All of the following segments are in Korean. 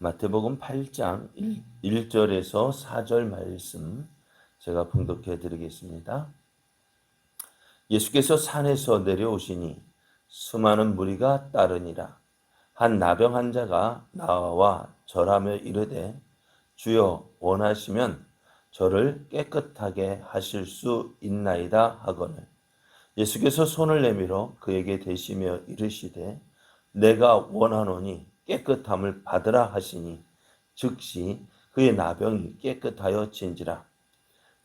마태복음 8장 1절에서 4절 말씀 제가 봉독해 드리겠습니다. 예수께서 산에서 내려오시니 수많은 무리가 따르니라. 한 나병 환자가 나와 절하며 이르되 주여 원하시면 저를 깨끗하게 하실 수 있나이다 하거늘 예수께서 손을 내밀어 그에게 대시며 이르시되 내가 원하노니 깨끗함을 받으라 하시니 즉시 그의 나병이 깨끗하여 진지라.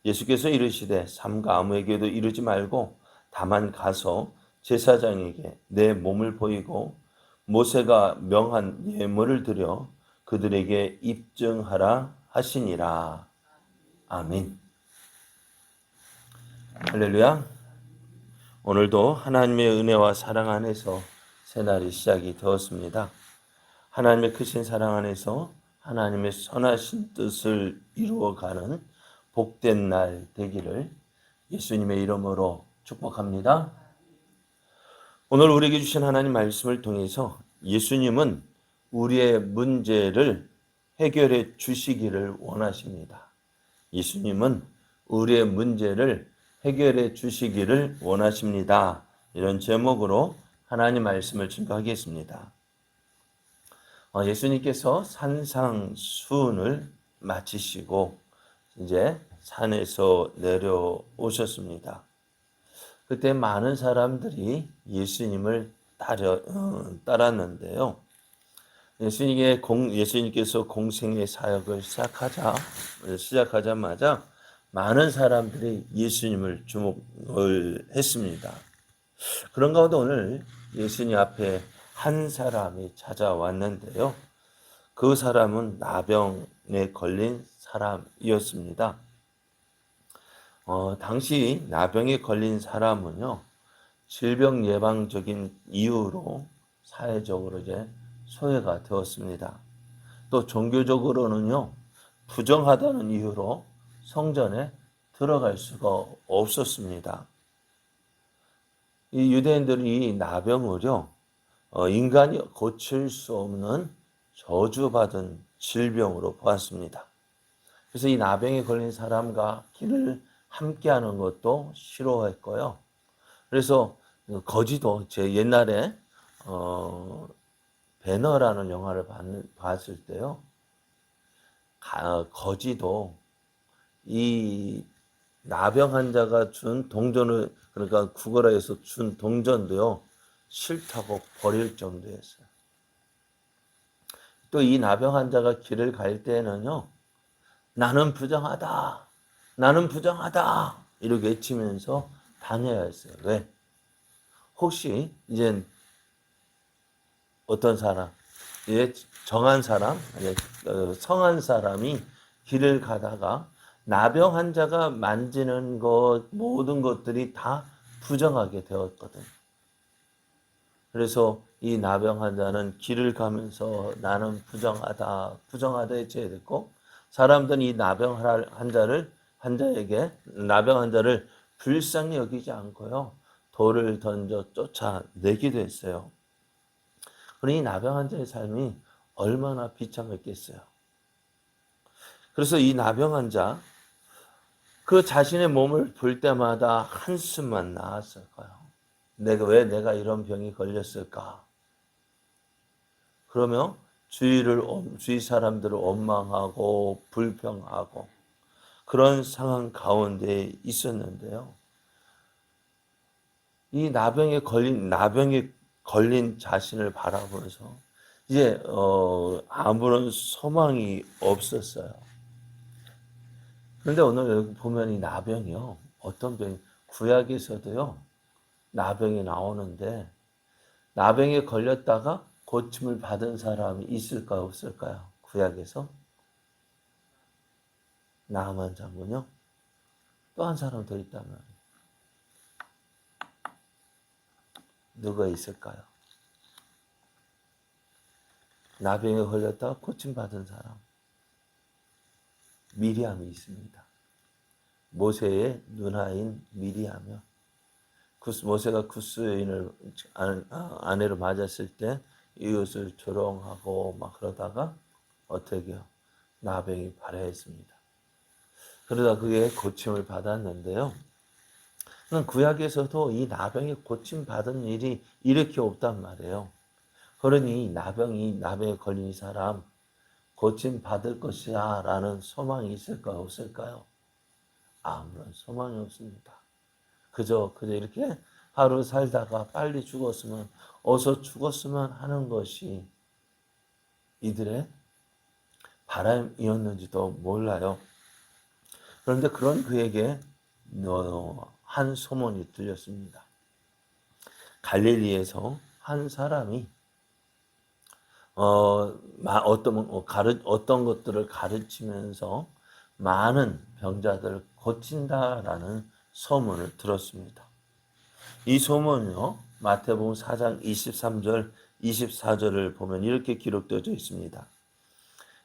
예수께서 이르시되 삼가 아무에게도 이르지 말고 다만 가서 제사장에게 내 몸을 보이고 모세가 명한 예물을 드려 그들에게 입증하라 하시니라. 아멘. 할렐루야. 오늘도 하나님의 은혜와 사랑 안에서 새날이 시작이 되었습니다. 하나님의 크신 사랑 안에서 하나님의 선하신 뜻을 이루어가는 복된 날 되기를 예수님의 이름으로 축복합니다. 오늘 우리에게 주신 하나님 말씀을 통해서 예수님은 우리의 문제를 해결해 주시기를 원하십니다. 예수님은 우리의 문제를 해결해 주시기를 원하십니다. 이런 제목으로 하나님 말씀을 증거하겠습니다. 예수님께서 산상수훈을 마치시고 이제 산에서 내려오셨습니다. 그때 많은 사람들이 예수님을 따랐는데요. 예수님께서 공생의 사역을 시작하자마자 많은 사람들이 예수님을 주목을 했습니다. 그런 가운데 오늘 예수님 앞에 한 사람이 찾아왔는데요. 그 사람은 나병에 걸린 사람이었습니다. 당시 나병에 걸린 사람은요, 질병 예방적인 이유로 사회적으로 이제 소외가 되었습니다. 또 종교적으로는요, 부정하다는 이유로 성전에 들어갈 수가 없었습니다. 이 유대인들은 이 나병을요, 인간이 고칠 수 없는 저주받은 질병으로 보았습니다. 그래서 이 나병에 걸린 사람과 길을 함께하는 것도 싫어했고요. 그래서 거지도 제 옛날에 배너라는 영화를 봤을 때요, 거지도 이 나병 환자가 준 동전을, 그러니까 구걸하여서 준 동전도요, 싫다고 버릴 정도였어요. 또 이 나병 환자가 길을 갈 때는요, 나는 부정하다, 나는 부정하다 이렇게 외치면서 다녀야 했어요. 왜? 혹시 이제 어떤 사람, 이제 정한 사람, 성한 사람이 길을 가다가 나병 환자가 만지는 것, 모든 것들이 다 부정하게 되었거든. 그래서 이 나병 환자는 길을 가면서 나는 부정하다 해쳐야 됐고, 사람들은 이 나병 환자를 불쌍히 여기지 않고요, 돌을 던져 쫓아내기도 했어요. 그러니 이 나병 환자의 삶이 얼마나 비참했겠어요. 그래서 이 나병 환자, 그 자신의 몸을 볼 때마다 한숨만 나왔을까요? 왜 내가 이런 병이 걸렸을까? 그러면 주위 사람들을 원망하고 불평하고 그런 상황 가운데 있었는데요. 이 나병에 걸린 자신을 바라보면서 이제 아무런 소망이 없었어요. 그런데 오늘 여기 보면 이 나병이요, 어떤 병이, 구약에서도요, 나병이 나오는데 나병에 걸렸다가 고침을 받은 사람이 있을까요, 없을까요? 구약에서 나만 장군요. 또 한 사람 더 있다면 누가 있을까요? 나병에 걸렸다가 고침 받은 사람, 미리암이 있습니다. 모세의 누나인 미리암이요. 모세가 구스 여인을 아내로 맞았을 때 이웃을 조롱하고 막 그러다가 어떻게 해요? 나병이 발해했습니다. 그러다 그게 고침을 받았는데요. 구약에서도 이 나병이 고침받은 일이 이렇게 없단 말이에요. 그러니 나병에 걸린 이 사람 고침받을 것이야 라는 소망이 있을까요? 없을까요? 아무런 소망이 없습니다. 그저 이렇게 하루 살다가 빨리 죽었으면, 어서 죽었으면 하는 것이 이들의 바람이었는지도 몰라요. 그런데 그런 그에게 한 소문이 들렸습니다. 갈릴리에서 한 사람이 어떤 것들을 가르치면서 많은 병자들을 고친다라는 소문을 들었습니다. 이 소문은요, 마태복음 4장 23절, 24절을 보면 이렇게 기록되어 있습니다.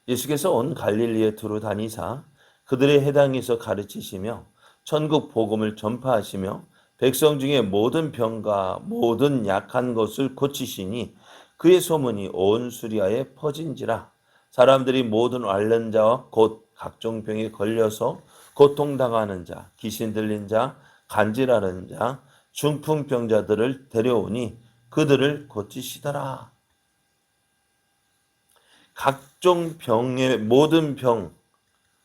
예수께서 온 갈릴리에 두루 다니사 그들의 해당에서 가르치시며 천국 복음을 전파하시며 백성 중에 모든 병과 모든 약한 것을 고치시니 그의 소문이 온 수리아에 퍼진지라. 사람들이 모든 앓는 자와 곧 각종 병에 걸려서 고통당하는 자, 귀신 들린 자, 간질하는 자, 중풍병자들을 데려오니 그들을 고치시더라. 각종 병의 모든 병,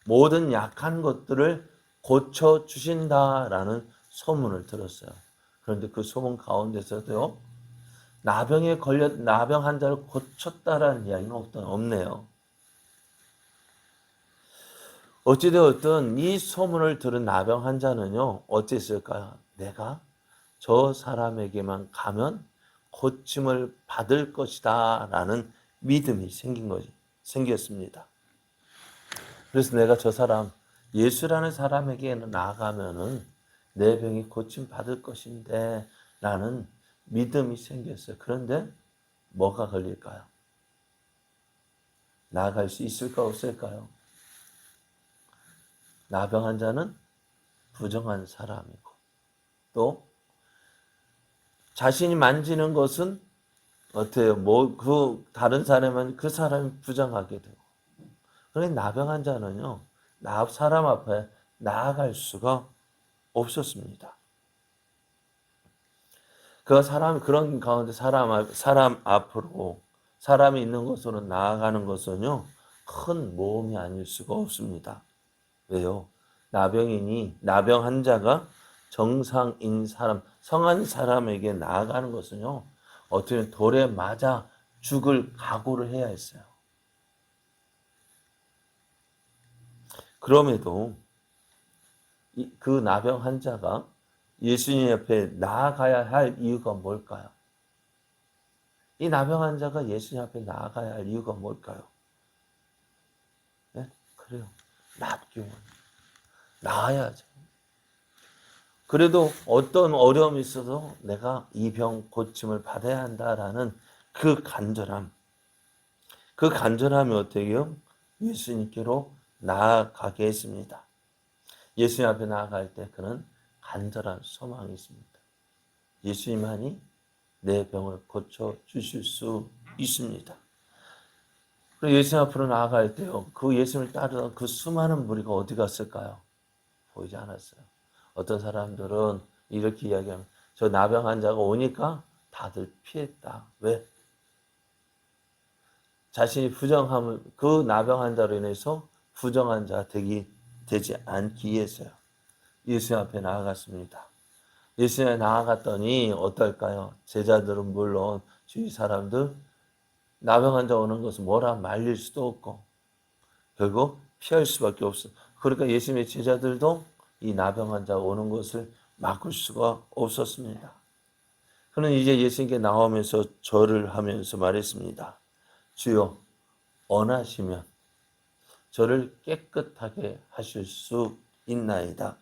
모든 약한 것들을 고쳐주신다라는 소문을 들었어요. 그런데 그 소문 가운데서도요, 나병 환자를 고쳤다라는 이야기는 없네요. 어찌되었든 이 소문을 들은 나병 환자는요, 어땠을까요? 내가 저 사람에게만 가면 고침을 받을 것이다 라는 믿음이 생겼습니다. 그래서 내가 저 사람, 예수라는 사람에게 나아가면은 내 병이 고침 받을 것인데 라는 믿음이 생겼어요. 그런데 뭐가 걸릴까요? 나아갈 수 있을까 없을까요? 나병 환자는 부정한 사람이고, 또 자신이 만지는 것은 어때요? 다른 사람은 그 사람이 부정하게 되고. 그러니까 나병 환자는요, 사람 앞에 나아갈 수가 없었습니다. 그런 가운데 사람 앞으로, 사람이 있는 곳으로 나아가는 것은요, 큰 모험이 아닐 수가 없습니다. 왜요? 나병 환자가 정상인 사람, 성한 사람에게 나아가는 것은요, 어떻게 보면 돌에 맞아 죽을 각오를 해야 했어요. 그럼에도 그 나병 환자가 예수님 옆에 나아가야 할 이유가 뭘까요? 이 나병 환자가 예수님 앞에 나아가야 할 이유가 뭘까요? 네? 그래요. 낫기 원해. 나아야죠. 그래도 어떤 어려움이 있어도 내가 이 병 고침을 받아야 한다라는 그 간절함이 어떻게 해요? 예수님께로 나아가게 했습니다. 예수님 앞에 나아갈 때 그는 간절한 소망이 있습니다. 예수님만이 내 병을 고쳐 주실 수 있습니다. 그리고 예수님 앞으로 나아갈 때요, 그 예수님을 따르던 그 수많은 무리가 어디 갔을까요? 보이지 않았어요. 어떤 사람들은 이렇게 이야기하면, 저 나병 환자가 오니까 다들 피했다. 왜? 자신이 그 나병 환자로 인해서 부정한 자 되지 않기 위해서요. 예수님 앞에 나아갔습니다. 예수님에 나아갔더니 어떨까요? 제자들은 물론 주위 사람들, 나병 환자 오는 것은 뭐라 말릴 수도 없고 결국 피할 수밖에 없어요. 그러니까 예수님의 제자들도 이 나병 환자 오는 것을 막을 수가 없었습니다. 그는 이제 예수님께 나오면서 절을 하면서 말했습니다. 주여, 원하시면 저를 깨끗하게 하실 수 있나이다.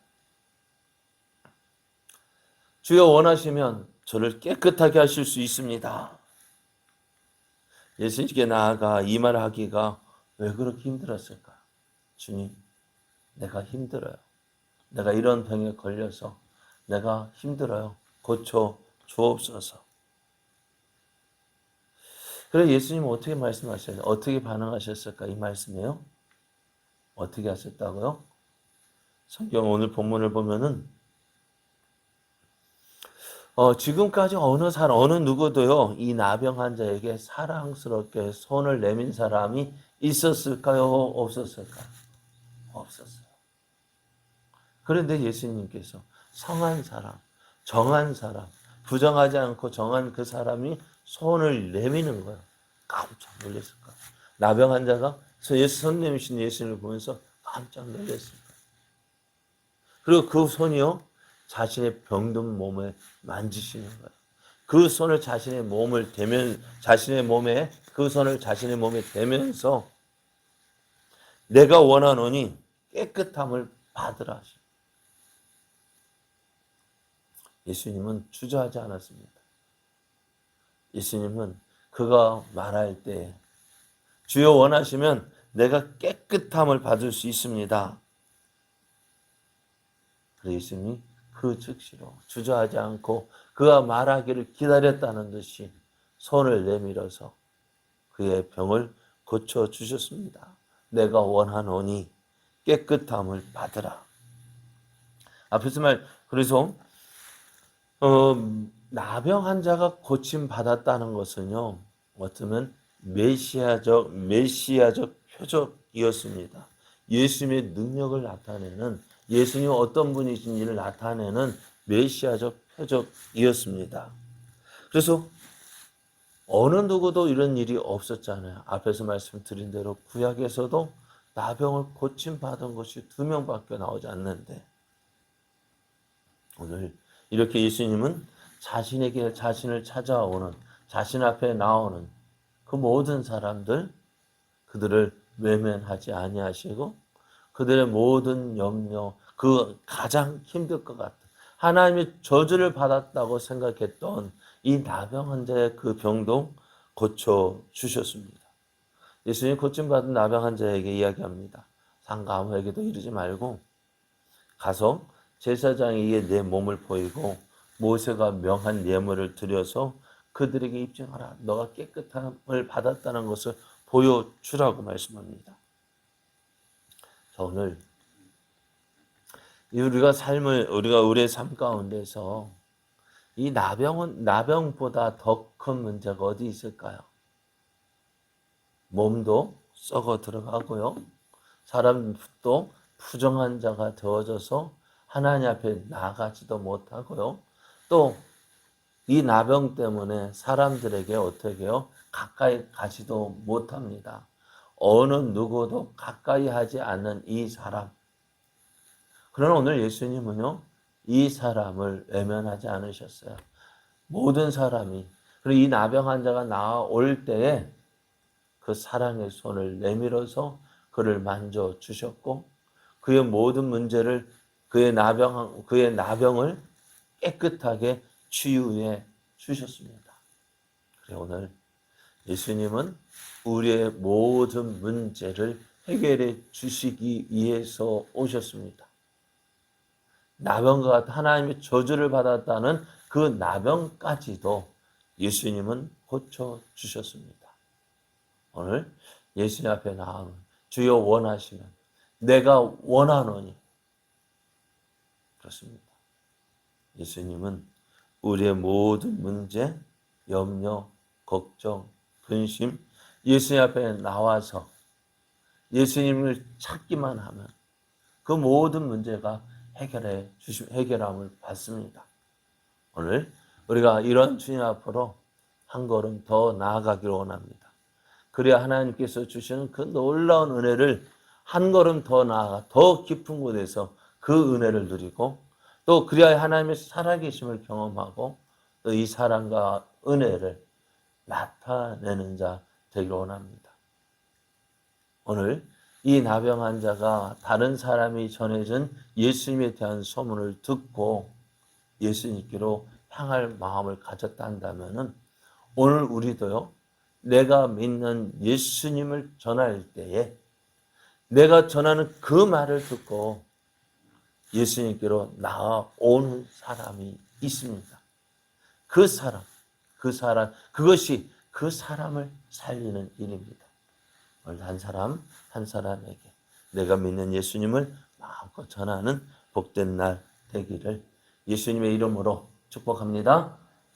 주여, 원하시면 저를 깨끗하게 하실 수 있습니다. 예수님께 나아가 이 말을 하기가 왜 그렇게 힘들었을까? 주님, 내가 힘들어요. 내가 이런 병에 걸려서 내가 힘들어요. 고쳐 주옵소서. 그래서 예수님은 어떻게 말씀하셨어요? 어떻게 반응하셨을까? 이 말씀이에요. 어떻게 하셨다고요? 성경 오늘 본문을 보면은 지금까지 어느 누구도요, 이 나병 환자에게 사랑스럽게 손을 내민 사람이 있었을까요? 없었을까요? 없었어요. 그런데 예수님께서 성한 사람, 정한 사람, 부정하지 않고 정한 그 사람이 손을 내미는 거예요. 깜짝 놀랐을 거예요. 나병 환자가 손 내미신 예수님을 보면서 깜짝 놀랐을 거예요. 그리고 그 손이요, 자신의 병든 몸에 만지시는 거예요. 그 손을 자신의 몸을 대면, 그 손을 자신의 몸에 대면서 내가 원하노니 깨끗함을 받으라 하십니다. 예수님은 주저하지 않았습니다. 예수님은 그가 말할 때 주여 원하시면 내가 깨끗함을 받을 수 있습니다. 그래서 예수님이 그 즉시로 주저하지 않고 그가 말하기를 기다렸다는 듯이 손을 내밀어서 그의 병을 고쳐주셨습니다. 내가 원하노니 깨끗함을 받으라. 앞에서 그래서 나병 환자가 고침받았다는 것은요, 어쩌면 메시아적 표적이었습니다. 예수님의 능력을 나타내는, 예수님이 어떤 분이신지를 나타내는 메시아적 표적이었습니다. 그래서 어느 누구도 이런 일이 없었잖아요. 앞에서 말씀드린 대로 구약에서도 나병을 고침받은 것이 2명밖에 나오지 않는데, 오늘 이렇게 예수님은 자신에게 자신을 찾아오는, 자신 앞에 나오는 그 모든 사람들, 그들을 외면하지 아니하시고 그들의 모든 염려, 그 가장 힘들 것 같은 하나님의 저주를 받았다고 생각했던 이 나병 환자의 그 병도 고쳐 주셨습니다. 예수님 고침받은 나병 환자에게 이야기합니다. 상가 아무에게도 이르지 말고 가서 제사장에게 내 몸을 보이고 모세가 명한 예물을 드려서 그들에게 입증하라. 너가 깨끗함을 받았다는 것을 보여주라고 말씀합니다. 오늘 우리가 우리의 삶 가운데서 이 나병보다 더 큰 문제가 어디 있을까요? 몸도 썩어 들어가고요. 사람도 부정한 자가 되어져서 하나님 앞에 나가지도 못하고요. 또 이 나병 때문에 사람들에게 어떻게 해요? 가까이 가지도 못합니다. 어느 누구도 가까이 하지 않는 이 사람. 그러나 오늘 예수님은요, 이 사람을 외면하지 않으셨어요. 모든 사람이, 그리고 이 나병 환자가 나올 때에 그 사랑의 손을 내밀어서 그를 만져주셨고, 그의 모든 문제를, 그의 나병을 깨끗하게 치유해 주셨습니다. 그래 오늘 예수님은 우리의 모든 문제를 해결해 주시기 위해서 오셨습니다. 나병과 같은 하나님의 저주를 받았다는 그 나병까지도 예수님은 고쳐주셨습니다. 오늘 예수님 앞에 나오면 주여 원하시면 내가 원하노니 그렇습니다. 예수님은 우리의 모든 문제, 염려, 걱정, 근심 예수님 앞에 나와서 예수님을 찾기만 하면 그 모든 문제가 해결함을 받습니다. 오늘 우리가 이런 주님 앞으로 한 걸음 더 나아가기를 원합니다. 그래야 하나님께서 주시는 그 놀라운 은혜를 한 걸음 더 나아가 더 깊은 곳에서 그 은혜를 누리고 또 그래야 하나님의 살아계심을 경험하고 또 이 사랑과 은혜를 나타내는 자 되기를 원합니다. 오늘 이 나병 환자가 다른 사람이 전해준 예수님에 대한 소문을 듣고 예수님께로 향할 마음을 가졌다 한다면은 오늘 우리도요, 내가 믿는 예수님을 전할 때에 내가 전하는 그 말을 듣고 예수님께로 나아오는 사람이 있습니다. 그것이 그 사람을 살리는 일입니다. 오늘 한 사람 한 사람에게 내가 믿는 예수님을 마음껏 전하는 복된 날 되기를 예수님의 이름으로 축복합니다.